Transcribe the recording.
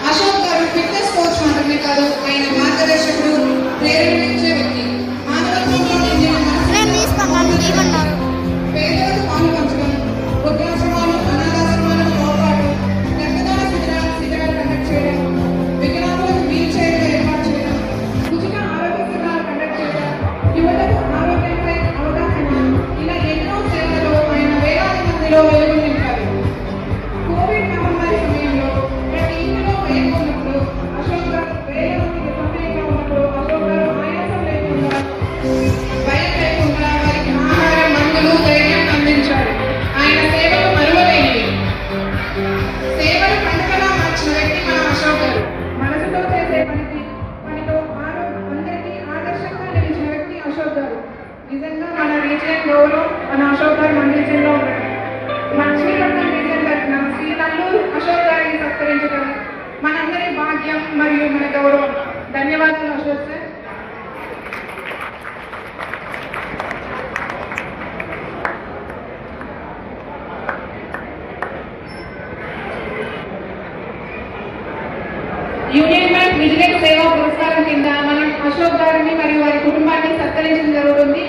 Ashok garu fitness coach మాత్రమే కాదు, ఆయన మార్గదర్శకుడు, ప్రేరేపించే వ్యక్తి. మానవత్వంలో నిండిన పేదలకు పాలు పంచడం, వృద్ధాశ్రమాలు, అనాథాశ్రమాలకు తోడ్పాటు, రక్తదాన శిబిరాలు కండక్ట్ చేయడం, వికలాంగులకు వీల్ చైర్లు ఏర్పాటు చేయడం, ఉచిత ఆరోగ్య శిబిరాలు కండక్ట్ చేయడం, యువతకు ఆరోగ్యంపై అవగాహన, ఇలా ఎన్నో సేవలలో ఆయన వేలాది మందిలో వెలుగు నింపారు. కోవిడ్ మహమ్మారి సమయంలో ప్రతి ఇంటిలో మేల్కొన్నప్పుడు అశోక్ గారు వేల మందికి సహాయంగా ఉన్నప్పుడు అశోక్ గారు ఆయాసం లేకుండా, భయం లేకుండా వారికి ఆహారం, మందులు, ధైర్యం అందించారు. ఆయన సేవలు మరువలేనివి. సేవలు పండుగలా మార్చిన వ్యక్తి మన అశోక్ గారు. మనసుతో చేసే పనితో అందరికీ ఆదర్శంగా నిలిచిన వ్యక్తి అశోక్ గారు. నిజంగా మన రీజియన్ గౌరవం మన అశోక్ గారు మన రీజియన్లో ఉండడం, మచిలీపట్నం రీజియన్ తరఫున శ్రీ నల్లూరు అశోక్ గారిని సత్కరించడం మనందరి భాగ్యం మరియు మన గౌరవం. ధన్యవాదాలు Ashok sir. Union bank vigilance సేవా పురస్కారం కింద మనం అశోక్ గారిని మరియు వారి కుటుంబాన్ని సత్కరించడం జరుగుతుంది.